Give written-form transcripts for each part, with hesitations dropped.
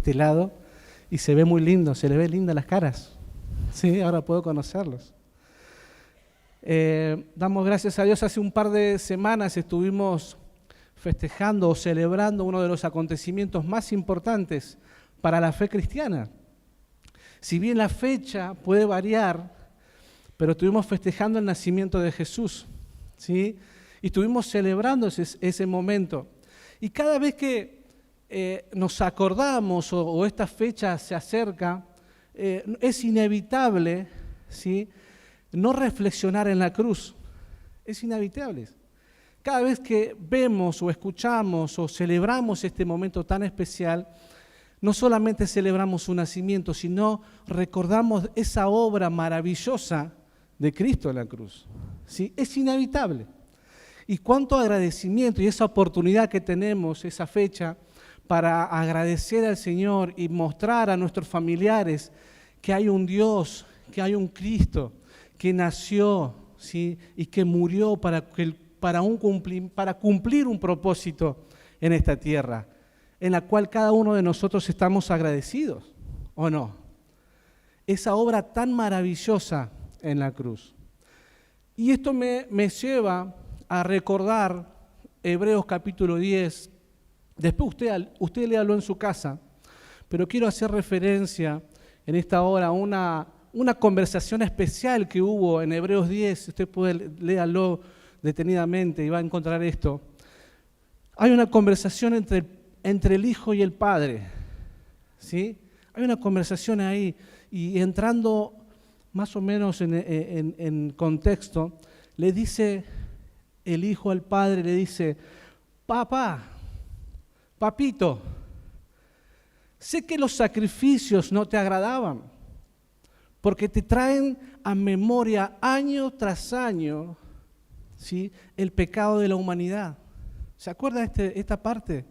este lado y se ve muy lindo, se le ve lindas las caras. Sí, ahora puedo conocerlos. Damos gracias a Dios. Hace un par de semanas estuvimos festejando o celebrando uno de los acontecimientos más importantes para la fe cristiana. Si bien la fecha puede variar, pero estuvimos festejando el nacimiento de Jesús, ¿sí? Y estuvimos celebrando ese momento. Y cada vez que nos acordamos o esta fecha se acerca, es inevitable, ¿sí?, no reflexionar en la cruz. Es inevitable. Cada vez que vemos o escuchamos o celebramos este momento tan especial, no solamente celebramos su nacimiento, sino recordamos esa obra maravillosa de Cristo en la cruz. ¿Sí? Es inevitable. Y cuánto agradecimiento y esa oportunidad que tenemos, esa fecha, para agradecer al Señor y mostrar a nuestros familiares que hay un Dios, que hay un Cristo, que nació, ¿sí?, y que murió para cumplir un propósito en esta tierra, en la cual cada uno de nosotros estamos agradecidos, ¿o no? Esa obra tan maravillosa en la cruz. Y esto me lleva a recordar Hebreos capítulo 10. Después usted léalo en su casa, pero quiero hacer referencia en esta hora a una conversación especial que hubo en Hebreos 10. Usted puede léalo detenidamente y va a encontrar esto. Hay una conversación entre el Hijo y el Padre, ¿sí? Hay una conversación ahí, y entrando más o menos en contexto, le dice el Hijo al Padre, le dice: papito, sé que los sacrificios no te agradaban, porque te traen a memoria año tras año, ¿sí?, el pecado de la humanidad. ¿Se acuerda esta parte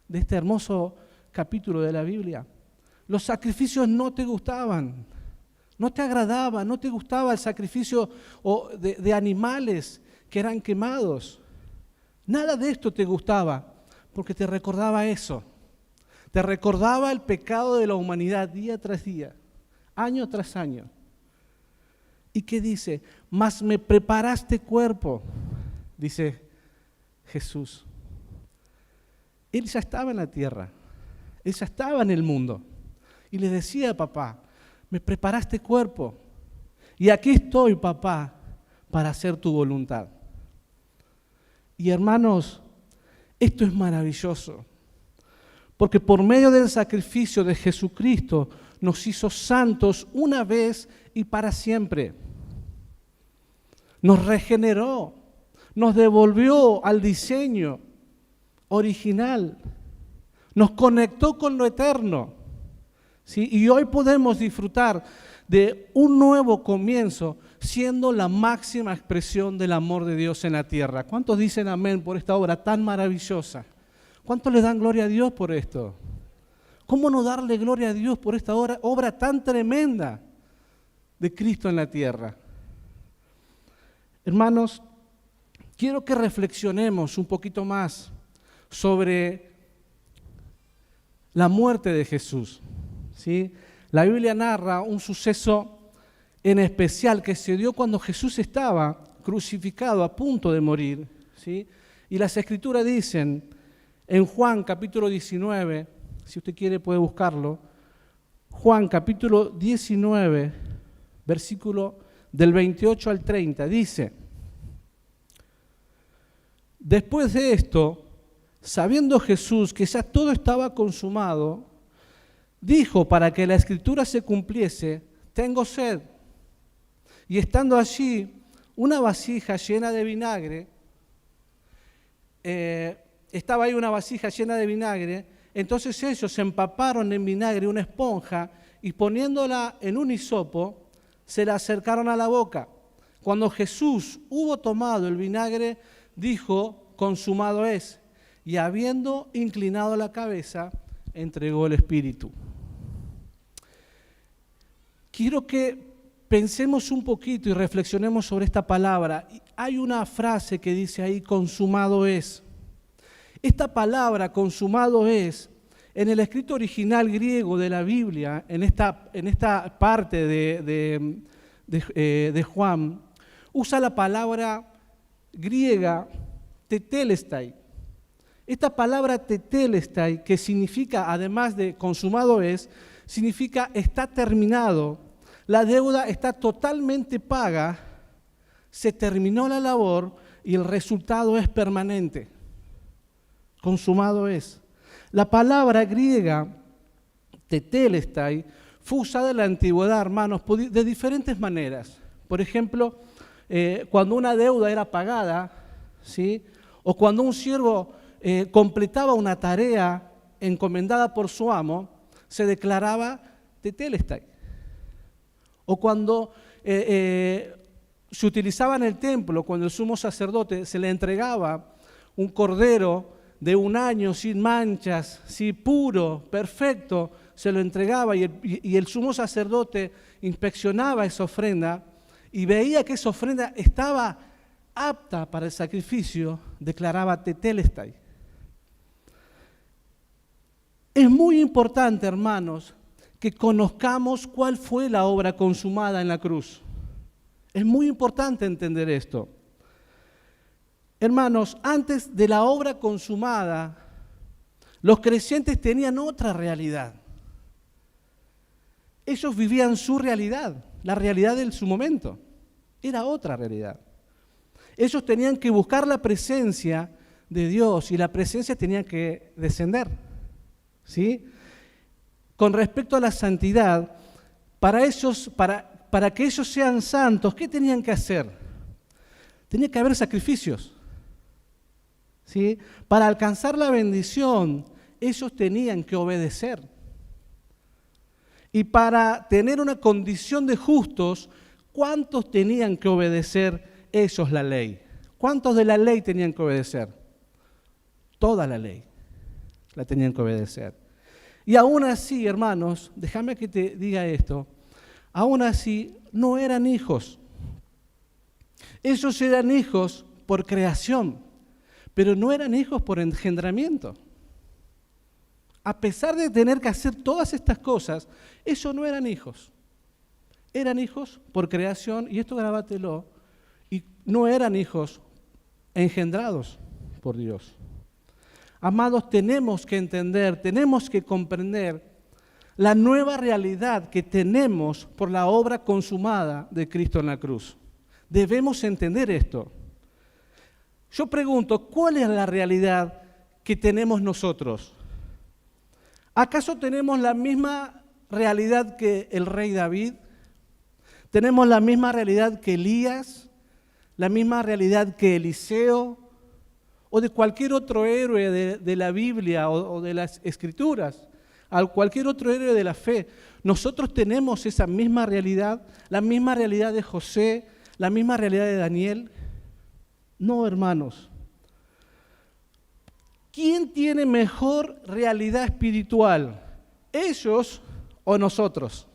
de este hermoso capítulo de la Biblia? Los sacrificios no te gustaban, no te agradaba, no te gustaba el sacrificio de animales que eran quemados. Nada de esto te gustaba, porque te recordaba eso. Te recordaba el pecado de la humanidad día tras día, año tras año. ¿Y qué dice? Mas me preparaste cuerpo, dice Jesús. Él ya estaba en la tierra, Él ya estaba en el mundo. Y le decía: papá, me preparaste cuerpo. Y aquí estoy, papá, para hacer tu voluntad. Y hermanos, esto es maravilloso. Porque por medio del sacrificio de Jesucristo nos hizo santos una vez y para siempre. Nos regeneró, nos devolvió al diseño original, nos conectó con lo eterno, ¿sí? Y hoy podemos disfrutar de un nuevo comienzo, siendo la máxima expresión del amor de Dios en la tierra. ¿Cuántos dicen amén por esta obra tan maravillosa? ¿Cuántos le dan gloria a Dios por esto? ¿Cómo no darle gloria a Dios por esta obra tan tremenda de Cristo en la tierra? Hermanos, quiero que reflexionemos un poquito más sobre la muerte de Jesús, ¿sí? La Biblia narra un suceso en especial que se dio cuando Jesús estaba crucificado, a punto de morir, ¿sí? Y las Escrituras dicen en Juan capítulo 19, si usted quiere puede buscarlo, Juan capítulo 19, versículo del 28 al 30, dice: después de esto, sabiendo Jesús que ya todo estaba consumado, dijo, para que la Escritura se cumpliese: tengo sed. Y estando allí una vasija llena de vinagre, estaba ahí una vasija llena de vinagre, entonces ellos empaparon en vinagre una esponja y poniéndola en un hisopo, se la acercaron a la boca. Cuando Jesús hubo tomado el vinagre, dijo: consumado es. Y habiendo inclinado la cabeza, entregó el espíritu. Quiero que pensemos un poquito y reflexionemos sobre esta palabra. Hay una frase que dice ahí: consumado es. Esta palabra, consumado es En el escrito original griego de la Biblia, en esta parte de Juan, usa la palabra griega tetelestai. Esta palabra tetelestai, que significa, además de consumado es, significa está terminado, la deuda está totalmente paga, se terminó la labor y el resultado es permanente. Consumado es. La palabra griega tetelestai fue usada en la antigüedad, hermanos, de diferentes maneras. Por ejemplo, cuando una deuda era pagada, ¿sí? O cuando un siervo completaba una tarea encomendada por su amo, se declaraba tetelestai. O cuando se utilizaba en el templo, cuando el sumo sacerdote se le entregaba un cordero de 1 año, sin manchas, sí, puro, perfecto, se lo entregaba y el sumo sacerdote inspeccionaba esa ofrenda y veía que esa ofrenda estaba apta para el sacrificio, declaraba tetelestai. Es muy importante, hermanos, que conozcamos cuál fue la obra consumada en la cruz. Es muy importante entender esto. Hermanos, antes de la obra consumada, los creyentes tenían otra realidad. Ellos vivían su realidad, la realidad de su momento. Era otra realidad. Ellos tenían que buscar la presencia de Dios y la presencia tenía que descender. ¿Sí? Con respecto a la santidad, para que ellos sean santos, ¿qué tenían que hacer? Tenía que haber sacrificios. ¿Sí? Para alcanzar la bendición, ellos tenían que obedecer. Y para tener una condición de justos, ¿cuántos tenían que obedecer ellos la ley? ¿Cuántos de la ley tenían que obedecer? Toda la ley la tenían que obedecer. Y aún así, hermanos, déjame que te diga esto, aún así no eran hijos. Ellos eran hijos por creación, pero no eran hijos por engendramiento. A pesar de tener que hacer todas estas cosas, ellos no eran hijos. Eran hijos por creación, y esto grábatelo, y no eran hijos engendrados por Dios. Amados, tenemos que entender, tenemos que comprender la nueva realidad que tenemos por la obra consumada de Cristo en la cruz. Debemos entender esto. Yo pregunto, ¿cuál es la realidad que tenemos nosotros? ¿Acaso tenemos la misma realidad que el rey David? ¿Tenemos la misma realidad que Elías? ¿La misma realidad que Eliseo? ¿O de cualquier otro héroe de la Biblia o de las Escrituras? ¿A cualquier otro héroe de la fe? ¿Nosotros tenemos esa misma realidad? ¿La misma realidad de José? ¿La misma realidad de Daniel? No, hermanos. ¿Quién tiene mejor realidad espiritual? ¿Ellos o nosotros?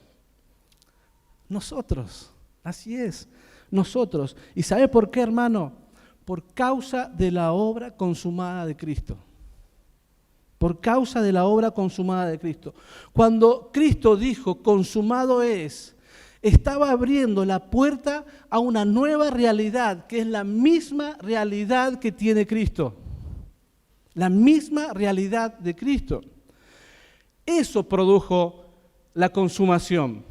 Nosotros, así es, nosotros. ¿Y sabe por qué, hermano? Por causa de la obra consumada de Cristo. Por causa de la obra consumada de Cristo. Cuando Cristo dijo, consumado es, estaba abriendo la puerta a una nueva realidad, que es la misma realidad que tiene Cristo. La misma realidad de Cristo. Eso produjo la consumación.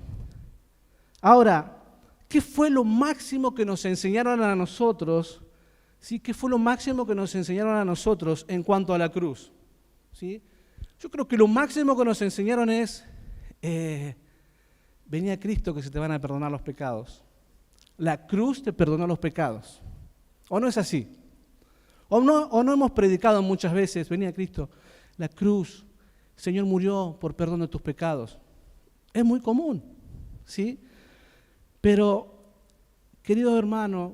Ahora, ¿qué fue lo máximo que nos enseñaron a nosotros? ¿Sí? ¿Qué fue lo máximo que nos enseñaron a nosotros en cuanto a la cruz? ¿Sí? Yo creo que lo máximo que nos enseñaron es, vení a Cristo que se te van a perdonar los pecados. La cruz te perdonó los pecados. ¿O no es así? ¿O no hemos predicado muchas veces, vení a Cristo, la cruz, el Señor murió por perdón de tus pecados? Es muy común, ¿sí? Pero, querido hermano,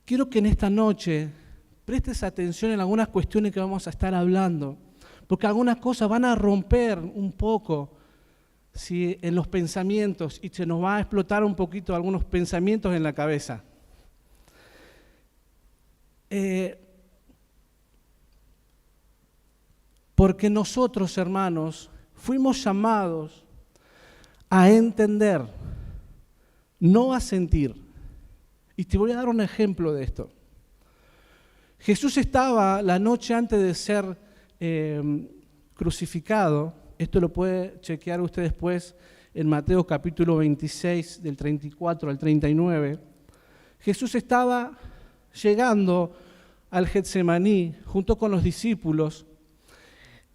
quiero que en esta noche prestes atención en algunas cuestiones que vamos a estar hablando, porque algunas cosas van a romper un poco, ¿sí?, en los pensamientos y se nos va a explotar un poquito algunos pensamientos en la cabeza. Porque nosotros, hermanos, fuimos llamados a entender, no a sentir. Y te voy a dar un ejemplo de esto. Jesús estaba la noche antes de ser crucificado. Esto lo puede chequear usted después en Mateo capítulo 26, del 34 al 39. Jesús estaba llegando al Getsemaní junto con los discípulos,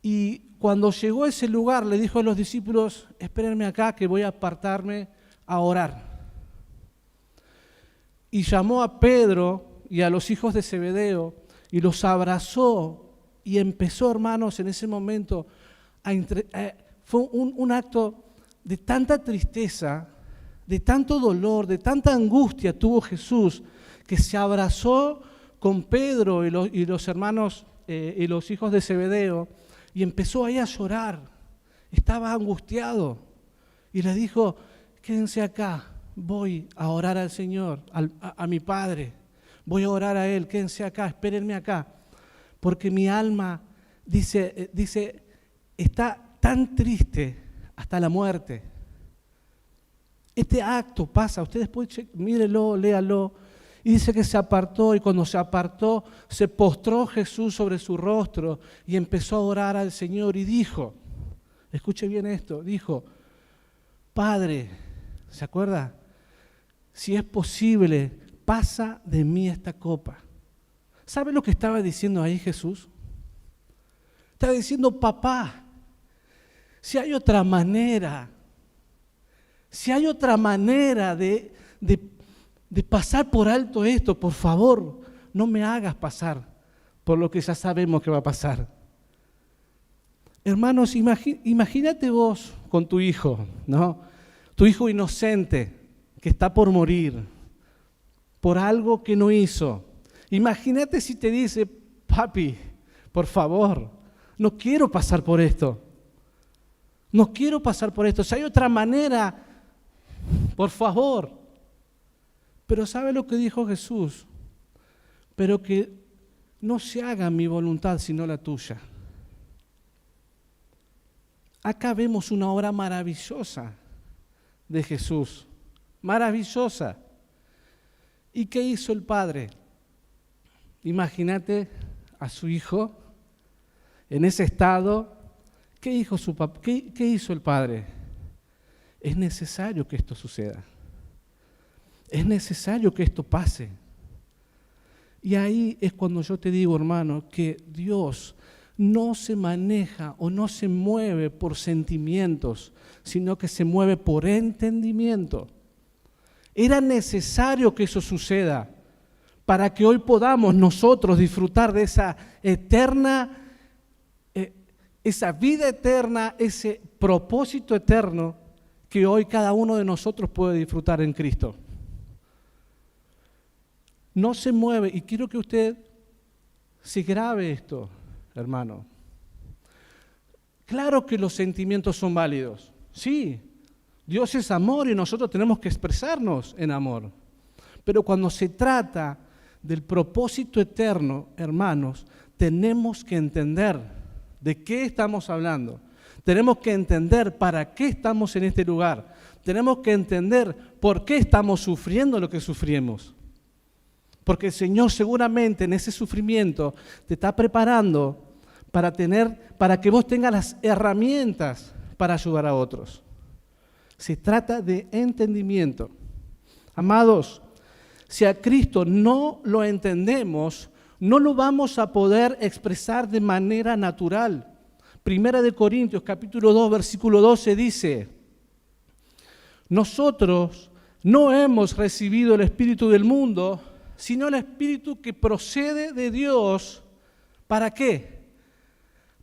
y cuando llegó a ese lugar le dijo a los discípulos: espérenme acá que voy a apartarme a orar. Y llamó a Pedro y a los hijos de Zebedeo y los abrazó, y empezó, hermanos, en ese momento fue un acto de tanta tristeza, de tanto dolor, de tanta angustia tuvo Jesús, que se abrazó con Pedro y los hermanos y los hijos de Zebedeo, y empezó ahí a llorar. Estaba angustiado y les dijo: quédense acá, voy a orar al Señor, a mi Padre, voy a orar a Él, quédense acá, espérenme acá, porque mi alma, dice, está tan triste hasta la muerte. Este acto pasa, usted después mírelo, léalo, y dice que se apartó, y cuando se apartó, se postró Jesús sobre su rostro y empezó a orar al Señor y dijo, escuche bien esto, dijo: Padre, ¿se acuerda? Si es posible, pasa de mí esta copa. ¿Sabe lo que estaba diciendo ahí Jesús? Estaba diciendo: papá, si hay otra manera de pasar por alto esto, por favor, no me hagas pasar por lo que ya sabemos que va a pasar. Hermanos, imagínate vos con tu hijo, ¿no? Tu hijo inocente que está por morir por algo que no hizo. Imagínate si te dice: papi, por favor, no quiero pasar por esto. No quiero pasar por esto. Si hay otra manera, por favor. Pero ¿sabe lo que dijo Jesús? Pero que no se haga mi voluntad sino la tuya. Acá vemos una obra maravillosa de Jesús. Maravillosa. ¿Y qué hizo el Padre? Imagínate a su hijo en ese estado. ¿Qué hizo su papá? ¿Qué hizo el Padre? Es necesario que esto suceda. Es necesario que esto pase. Y ahí es cuando yo te digo, hermano, que Dios no se maneja o no se mueve por sentimientos, sino que se mueve por entendimiento. Era necesario que eso suceda para que hoy podamos nosotros disfrutar de esa eterna, esa vida eterna, ese propósito eterno que hoy cada uno de nosotros puede disfrutar en Cristo. No se mueve, y quiero que usted se grabe esto, hermano. Claro que los sentimientos son válidos, sí. Dios es amor y nosotros tenemos que expresarnos en amor. Pero cuando se trata del propósito eterno, hermanos, tenemos que entender de qué estamos hablando. Tenemos que entender para qué estamos en este lugar. Tenemos que entender por qué estamos sufriendo lo que sufrimos. Porque el Señor seguramente en ese sufrimiento te está preparando para que vos tengas las herramientas para ayudar a otros. Se trata de entendimiento. Amados, si a Cristo no lo entendemos, no lo vamos a poder expresar de manera natural. Primera de Corintios, capítulo 2, versículo 12 dice: nosotros no hemos recibido el espíritu del mundo, sino el espíritu que procede de Dios. ¿Para qué?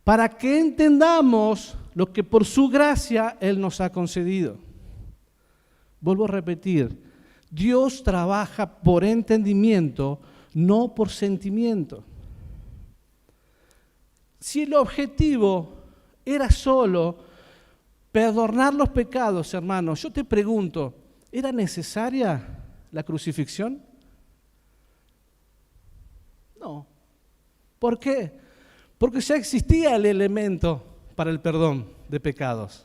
Para que entendamos lo que por su gracia Él nos ha concedido. Vuelvo a repetir, Dios trabaja por entendimiento, no por sentimiento. Si el objetivo era solo perdonar los pecados, hermanos, yo te pregunto, ¿era necesaria la crucifixión? No. ¿Por qué? Porque ya existía el elemento para el perdón de pecados.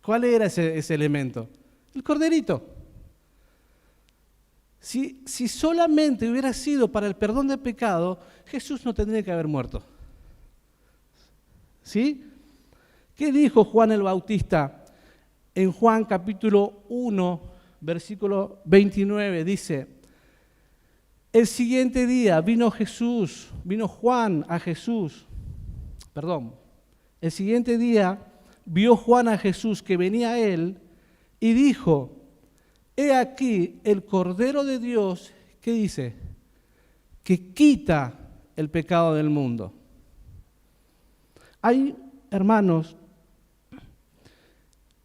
¿Cuál era ese elemento? El corderito. Si solamente hubiera sido para el perdón de pecado, Jesús no tendría que haber muerto. ¿Sí? ¿Qué dijo Juan el Bautista? En Juan capítulo 1, versículo 29, dice: el siguiente día vino Juan a Jesús. El siguiente día vio Juan a Jesús que venía a él y dijo: he aquí el Cordero de Dios, ¿qué dice? Que quita el pecado del mundo. Hay, hermanos,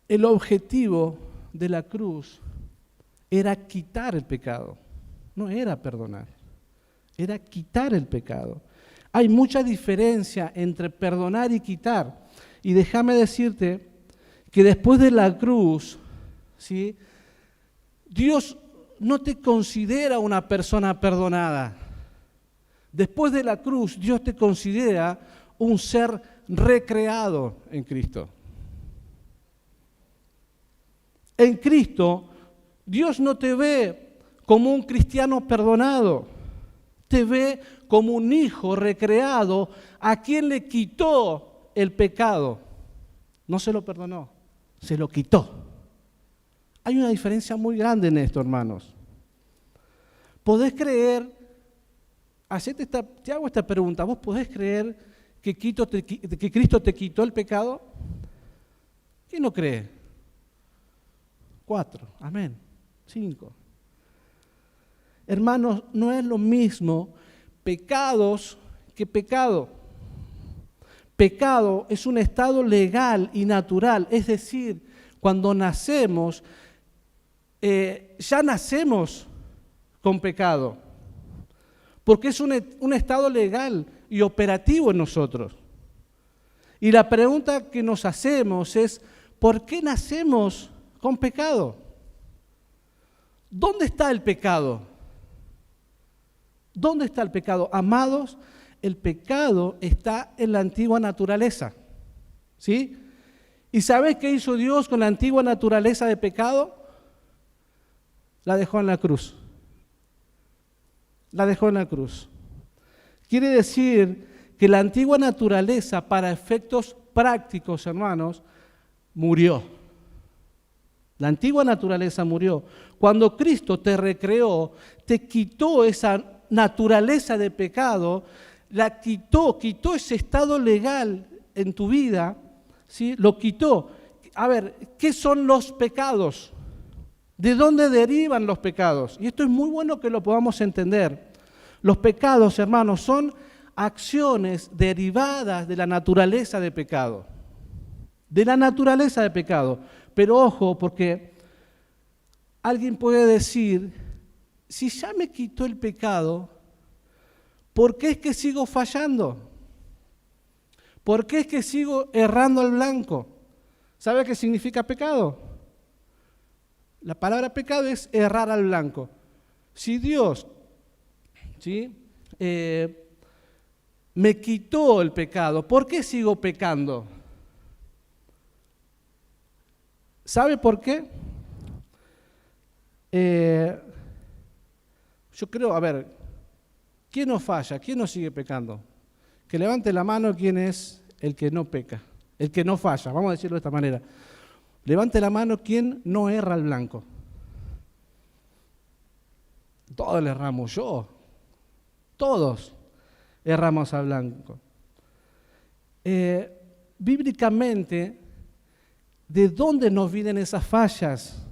el objetivo de la cruz era quitar el pecado, no era perdonar, era quitar el pecado. Hay mucha diferencia entre perdonar y quitar. Y déjame decirte que después de la cruz, ¿sí?, Dios no te considera una persona perdonada. Después de la cruz, Dios te considera un ser recreado en Cristo. En Cristo, Dios no te ve como un cristiano perdonado, te ve como un hijo recreado a quien le quitó el pecado. No se lo perdonó, se lo quitó. Hay una diferencia muy grande en esto, hermanos. ¿Podés creer, te hago esta pregunta, ¿vos podés creer que Cristo te quitó el pecado? ¿Quién no cree? 4, amén, 5. Hermanos, no es lo mismo pecados que pecado. Pecado es un estado legal y natural, es decir, cuando nacemos, ya nacemos con pecado, porque es un estado legal y operativo en nosotros. Y la pregunta que nos hacemos es, ¿por qué nacemos con pecado? ¿Dónde está el pecado? ¿Dónde está el pecado? Amados, el pecado está en la antigua naturaleza, ¿sí? ¿Y sabes qué hizo Dios con la antigua naturaleza de pecado? La dejó en la cruz. La dejó en la cruz. Quiere decir que la antigua naturaleza, para efectos prácticos, hermanos, murió. La antigua naturaleza murió. Cuando Cristo te recreó, te quitó esa naturaleza de pecado, la quitó ese estado legal en tu vida, ¿sí? Lo quitó. A ver, ¿qué son los pecados? ¿De dónde derivan los pecados? Y esto es muy bueno que lo podamos entender. Los pecados, hermanos, son acciones derivadas de la naturaleza de pecado. De la naturaleza de pecado. Pero ojo, porque alguien puede decir, si ya me quitó el pecado, ¿por qué es que sigo fallando? ¿Por qué es que sigo errando al blanco? ¿Sabe qué significa pecado? La palabra pecado es errar al blanco. Si Dios, ¿sí?, me quitó el pecado, ¿por qué sigo pecando? ¿Sabe por qué? Yo creo, a ver, ¿quién no falla? ¿Quién no sigue pecando? Que levante la mano quién es el que no peca, el que no falla, vamos a decirlo de esta manera. Levante la mano quién no erra al blanco. Todos le erramos, todos erramos al blanco. Bíblicamente, ¿de dónde nos vienen esas fallas?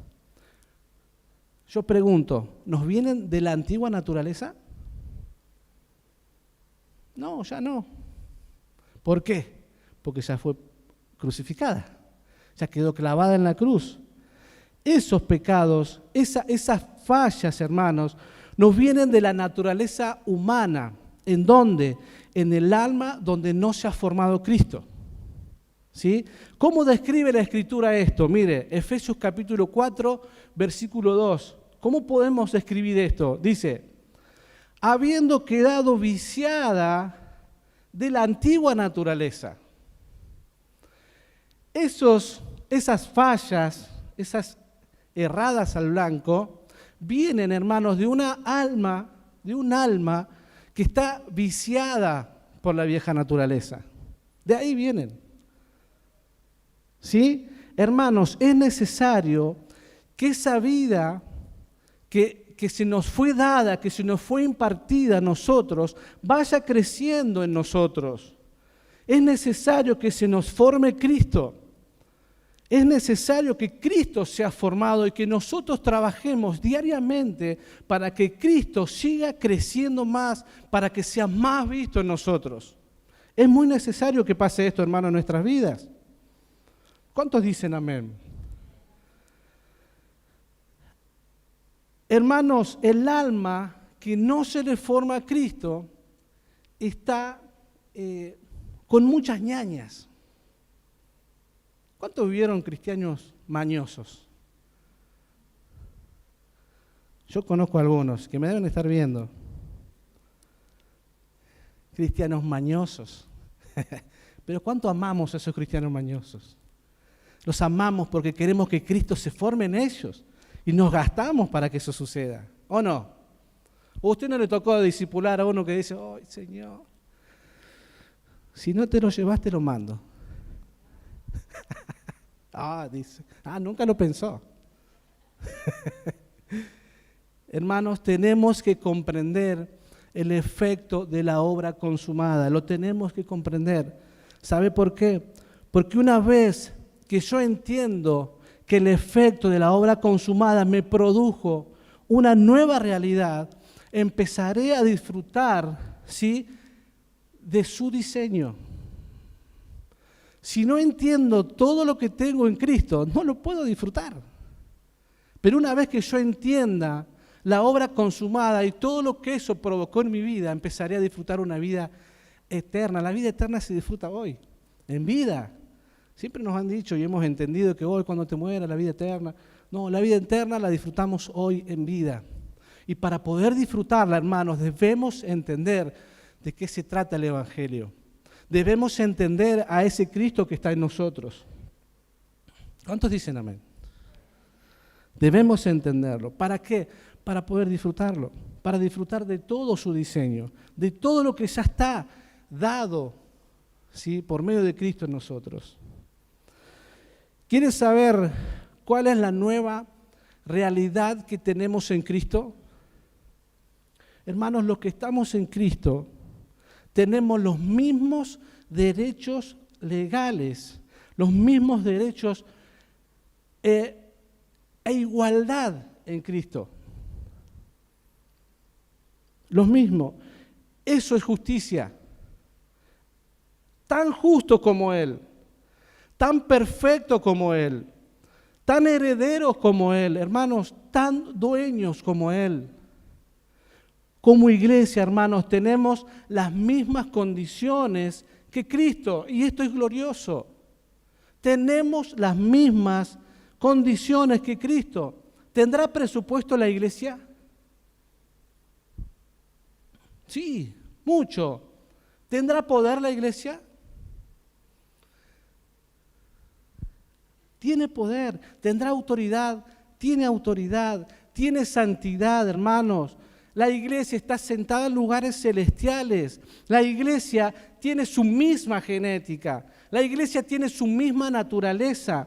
Yo pregunto, ¿nos vienen de la antigua naturaleza? No, ya no. ¿Por qué? Porque ya fue crucificada, ya quedó clavada en la cruz. Esos pecados, esas fallas, hermanos, nos vienen de la naturaleza humana. ¿En dónde? En el alma donde no se ha formado Cristo. ¿Sí? ¿Cómo describe la Escritura esto? Mire, Efesios capítulo 4, versículo 2. ¿Cómo podemos describir esto? Dice, habiendo quedado viciada de la antigua naturaleza. Esas fallas, esas erradas al blanco, vienen, hermanos, de un alma que está viciada por la vieja naturaleza. De ahí vienen. ¿Sí? Hermanos, es necesario que esa vida que se nos fue dada, que se nos fue impartida a nosotros, vaya creciendo en nosotros. Es necesario que se nos forme Cristo. Es necesario que Cristo sea formado y que nosotros trabajemos diariamente para que Cristo siga creciendo más, para que sea más visto en nosotros. Es muy necesario que pase esto, hermano, en nuestras vidas. ¿Cuántos dicen amén? Hermanos, el alma que no se le forma a Cristo está con muchas ñañas. ¿Cuántos vivieron cristianos mañosos? Yo conozco algunos que me deben estar viendo. Cristianos mañosos. Pero ¿cuánto amamos a esos cristianos mañosos? Los amamos porque queremos que Cristo se forme en ellos y nos gastamos para que eso suceda. ¿O no? ¿O a usted no le tocó discipular a uno que dice, ¡ay, Señor! Si no te lo llevas, te lo mando. Dice, nunca lo pensó. Hermanos, tenemos que comprender el efecto de la obra consumada. Lo tenemos que comprender. ¿Sabe por qué? Porque una vez que yo entiendo que el efecto de la obra consumada me produjo una nueva realidad, empezaré a disfrutar, ¿sí?, de su diseño. Si no entiendo todo lo que tengo en Cristo, no lo puedo disfrutar. Pero una vez que yo entienda la obra consumada y todo lo que eso provocó en mi vida, empezaré a disfrutar una vida eterna. La vida eterna se disfruta hoy, en vida. Siempre nos han dicho y hemos entendido que hoy cuando te mueras la vida eterna. No, la vida eterna la disfrutamos hoy en vida. Y para poder disfrutarla, hermanos, debemos entender de qué se trata el Evangelio. Debemos entender a ese Cristo que está en nosotros. ¿Cuántos dicen amén? Debemos entenderlo. ¿Para qué? Para poder disfrutarlo. Para disfrutar de todo su diseño, de todo lo que ya está dado, ¿sí?, por medio de Cristo en nosotros. ¿Quieres saber cuál es la nueva realidad que tenemos en Cristo? Hermanos, los que estamos en Cristo tenemos los mismos derechos legales, los mismos derechos e igualdad en Cristo. Los mismos. Eso es justicia. Tan justo como Él, tan perfecto como Él, tan herederos como Él, hermanos, tan dueños como Él. Como iglesia, hermanos, tenemos las mismas condiciones que Cristo, y esto es glorioso. Tenemos las mismas condiciones que Cristo. ¿Tendrá presupuesto la iglesia? Sí, mucho. ¿Tendrá poder la iglesia? Tiene poder, tendrá autoridad, tiene santidad, hermanos. La iglesia está sentada en lugares celestiales. La iglesia tiene su misma genética. La iglesia tiene su misma naturaleza.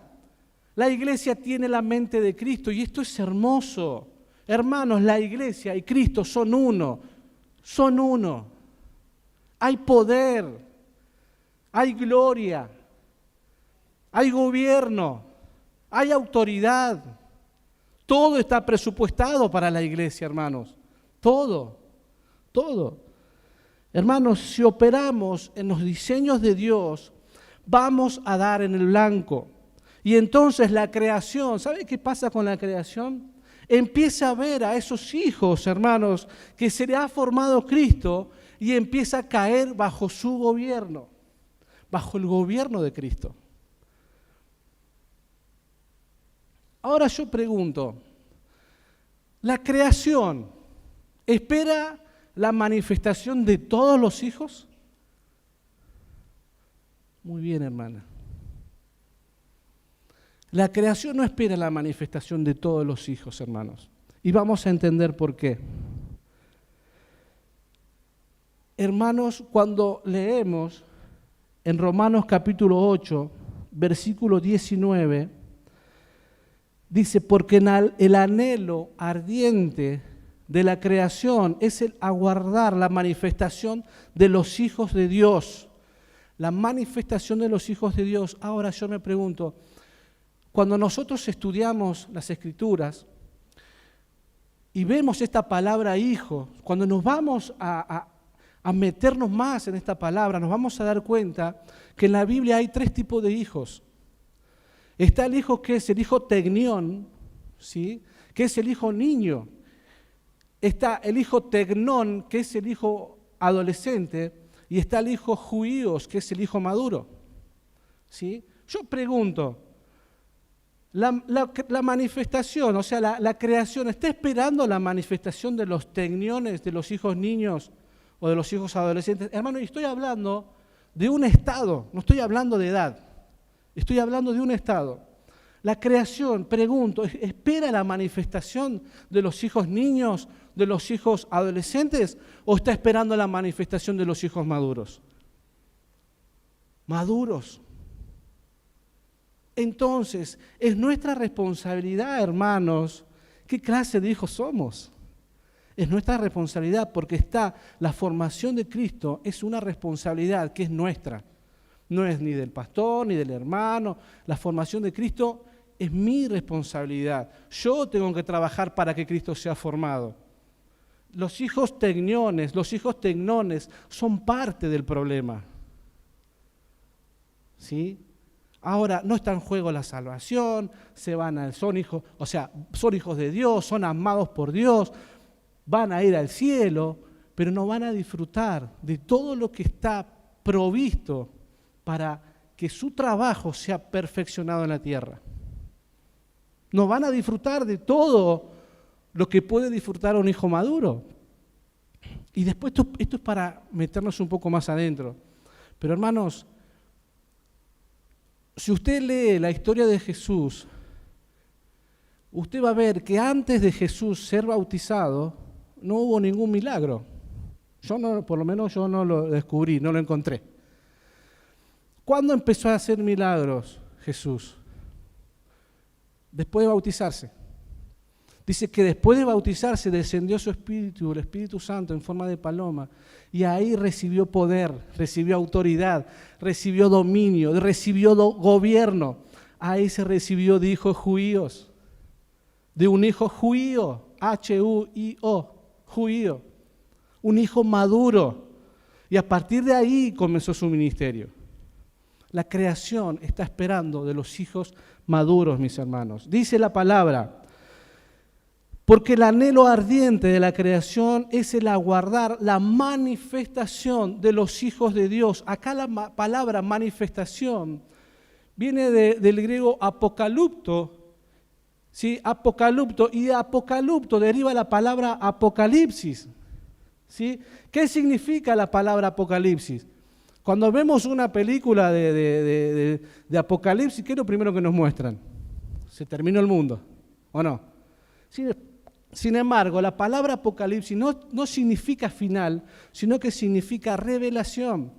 La iglesia tiene la mente de Cristo y esto es hermoso. Hermanos, la iglesia y Cristo son uno. Son uno. Hay poder, hay gloria, hay gobierno, hay autoridad. Todo está presupuestado para la iglesia, hermanos. Todo. Hermanos, si operamos en los diseños de Dios, vamos a dar en el blanco. Y entonces la creación, ¿sabe qué pasa con la creación? Empieza a ver a esos hijos, hermanos, que se le ha formado Cristo y empieza a caer bajo su gobierno, bajo el gobierno de Cristo. Ahora yo pregunto, ¿la creación espera la manifestación de todos los hijos? Muy bien, hermana. La creación no espera la manifestación de todos los hijos, hermanos. Y vamos a entender por qué. Hermanos, cuando leemos en Romanos capítulo 8, versículo 19, dice, porque el anhelo ardiente de la creación es el aguardar la manifestación de los hijos de Dios. La manifestación de los hijos de Dios. Ahora yo me pregunto, cuando nosotros estudiamos las Escrituras y vemos esta palabra hijo, cuando nos vamos a meternos más en esta palabra, nos vamos a dar cuenta que en la Biblia hay 3 tipos de hijos. Está el hijo que es el hijo tecnión, ¿sí? Que es el hijo niño. Está el hijo tecnón, que es el hijo adolescente, y está el hijo juíos, que es el hijo maduro. ¿Sí? Yo pregunto, la manifestación, o sea, la creación, ¿está esperando la manifestación de los tecniones, de los hijos niños o de los hijos adolescentes? Hermano, estoy hablando de un estado, no estoy hablando de edad, estoy hablando de un estado. La creación, pregunto, ¿espera la manifestación de los hijos niños, de los hijos adolescentes, o está esperando la manifestación de los hijos maduros? Maduros. Entonces, es nuestra responsabilidad, hermanos, ¿qué clase de hijos somos? Es nuestra responsabilidad porque la formación de Cristo es una responsabilidad que es nuestra. No es ni del pastor, ni del hermano. La formación de Cristo es mi responsabilidad. Yo tengo que trabajar para que Cristo sea formado. Los hijos tecnones son parte del problema. ¿Sí? Ahora, no está en juego la salvación, son hijos de Dios, son amados por Dios, van a ir al cielo, pero no van a disfrutar de todo lo que está provisto para que su trabajo sea perfeccionado en la tierra. No van a disfrutar de todo lo que puede disfrutar un hijo maduro. Y después esto es para meternos un poco más adentro. Pero hermanos, si usted lee la historia de Jesús, usted va a ver que antes de Jesús ser bautizado, no hubo ningún milagro. Por lo menos yo no lo descubrí, no lo encontré. ¿Cuándo empezó a hacer milagros Jesús? Después de bautizarse. Dice que después de bautizarse descendió su espíritu, el Espíritu Santo en forma de paloma, y ahí recibió poder, recibió autoridad, recibió dominio, recibió gobierno. Ahí se recibió de hijos judíos, de un hijo judío, H-U-I-O, judío, un hijo maduro. Y a partir de ahí comenzó su ministerio. La creación está esperando de los hijos maduros, mis hermanos. Dice la palabra, porque el anhelo ardiente de la creación es el aguardar la manifestación de los hijos de Dios. Acá la palabra manifestación viene del griego apocalupto, ¿sí? Apocalupto, y de apocalupto deriva la palabra apocalipsis, ¿sí? ¿Qué significa la palabra apocalipsis? Cuando vemos una película de apocalipsis, ¿qué es lo primero que nos muestran? Se terminó el mundo, ¿o no? Sin embargo, la palabra apocalipsis no significa final, sino que significa revelación.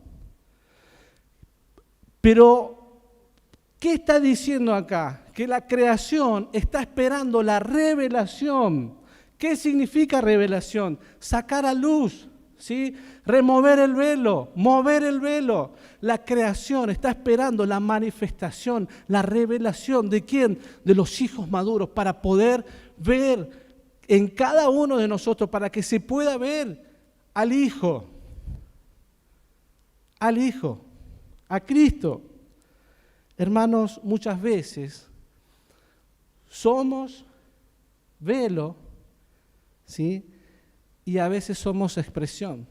Pero, ¿qué está diciendo acá? Que la creación está esperando la revelación. ¿Qué significa revelación? Sacar a luz, ¿sí? Remover el velo, mover el velo. La creación está esperando la manifestación, la revelación. ¿De quién? De los hijos maduros, para poder ver en cada uno de nosotros, para que se pueda ver al Hijo, a Cristo. Hermanos, muchas veces somos velo, ¿sí? Y a veces somos expresión.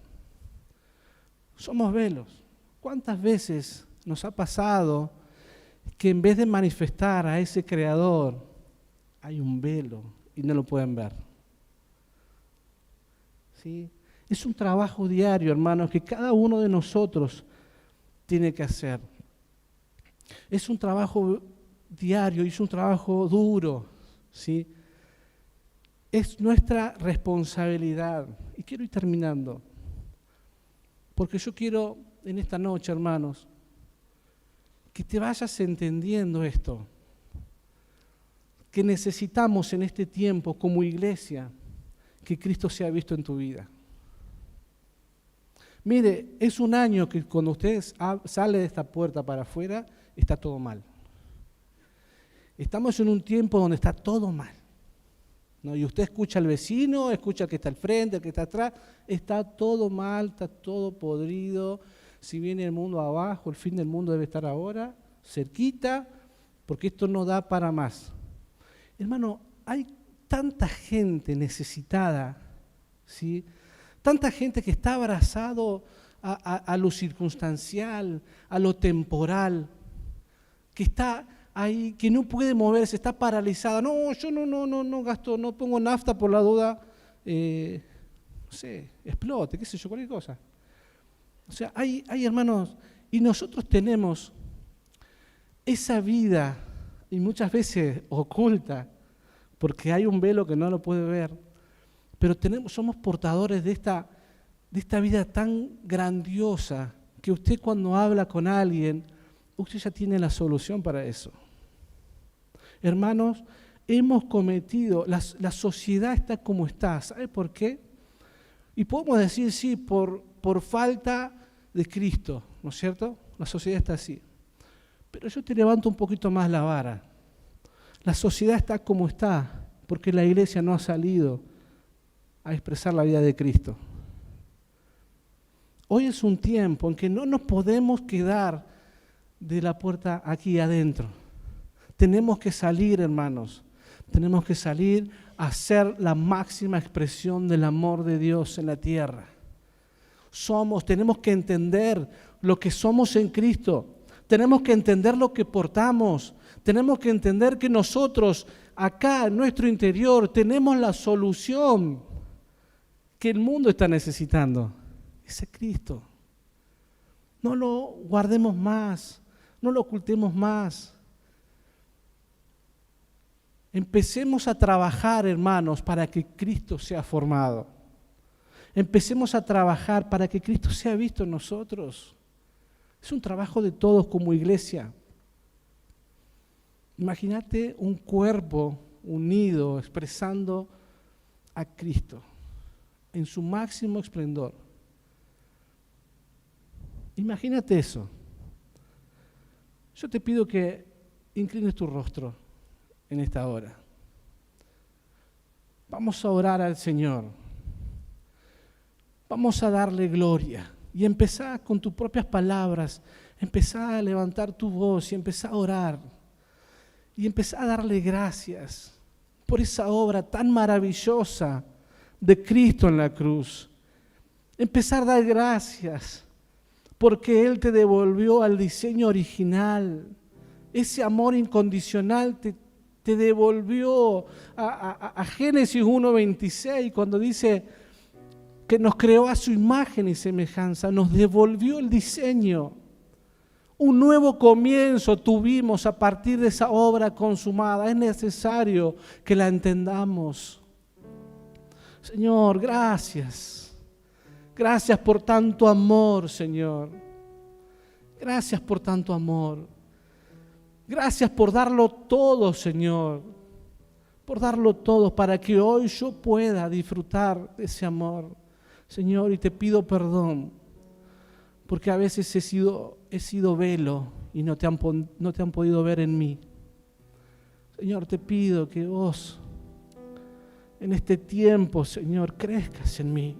Somos velos. ¿Cuántas veces nos ha pasado que en vez de manifestar a ese Creador, hay un velo y no lo pueden ver? ¿Sí? Es un trabajo diario, hermanos, que cada uno de nosotros tiene que hacer. Es un trabajo diario, es un trabajo duro, ¿sí? Es nuestra responsabilidad. Y quiero ir terminando, porque yo quiero en esta noche, hermanos, que te vayas entendiendo esto, que necesitamos en este tiempo como iglesia que Cristo sea visto en tu vida. Mire, es un año que cuando usted sale de esta puerta para afuera, está todo mal. Estamos en un tiempo donde está todo mal, ¿no? Y usted escucha al vecino, escucha al que está al frente, al que está atrás, está todo mal, está todo podrido. Si viene el mundo abajo, el fin del mundo debe estar ahora, cerquita, porque esto no da para más. Hermano, hay tanta gente necesitada, ¿sí? Tanta gente que está abrazado a lo circunstancial, a lo temporal, que está ahí, que no puede moverse, está paralizada. No, yo no gasto, no pongo nafta por la duda, no sé, explote, qué sé yo, cualquier cosa. O sea, hay hermanos, y nosotros tenemos esa vida, y muchas veces oculta, porque hay un velo que no lo puede ver, pero somos portadores de esta vida tan grandiosa, que usted cuando habla con alguien, usted ya tiene la solución para eso. Hermanos, hemos cometido, la sociedad está como está, ¿sabe por qué? Y podemos decir, sí, por falta de Cristo, ¿no es cierto? La sociedad está así. Pero yo te levanto un poquito más la vara. La sociedad está como está, porque la iglesia no ha salido a expresar la vida de Cristo. Hoy es un tiempo en que no nos podemos quedar de la puerta aquí adentro. Tenemos que salir, hermanos. Tenemos que salir a ser la máxima expresión del amor de Dios en la tierra. Tenemos que entender lo que somos en Cristo. Tenemos que entender lo que portamos. Tenemos que entender que nosotros, acá en nuestro interior, tenemos la solución que el mundo está necesitando. Ese es Cristo. No lo guardemos más, no lo ocultemos más. Empecemos a trabajar, hermanos, para que Cristo sea formado. Empecemos a trabajar para que Cristo sea visto en nosotros. Es un trabajo de todos como iglesia. Imagínate un cuerpo unido, expresando a Cristo en su máximo esplendor. Imagínate eso. Yo te pido que inclines tu rostro en esta hora. Vamos a orar al Señor. Vamos a darle gloria. Y empezá con tus propias palabras, empezá a levantar tu voz y empezá a orar. Y empezá a darle gracias por esa obra tan maravillosa de Cristo en la cruz. Empezar a dar gracias porque Él te devolvió al diseño original. Ese amor incondicional te devolvió a Génesis 1:26 cuando dice que nos creó a su imagen y semejanza, nos devolvió el diseño. Un nuevo comienzo tuvimos a partir de esa obra consumada. Es necesario que la entendamos. Señor, gracias. Gracias por tanto amor, Señor. Gracias por tanto amor. Gracias por darlo todo, Señor. Por darlo todo para que hoy yo pueda disfrutar de ese amor. Señor, y te pido perdón, porque a veces he sido velo y no te han podido ver en mí. Señor, te pido que vos, en este tiempo, Señor, crezcas en mí,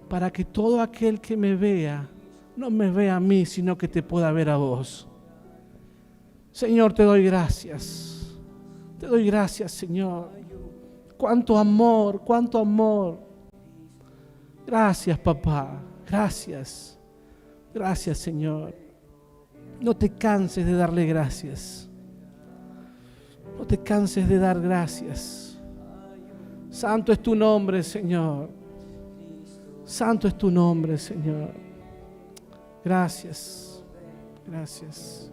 para que todo aquel que me vea, no me vea a mí, sino que te pueda ver a vos. Señor, te doy gracias, Señor. Cuánto amor, cuánto amor. Gracias, papá, gracias. Gracias, Señor. No te canses de darle gracias. No te canses de dar gracias. Santo es tu nombre, Señor. Santo es tu nombre, Señor. Gracias. Gracias.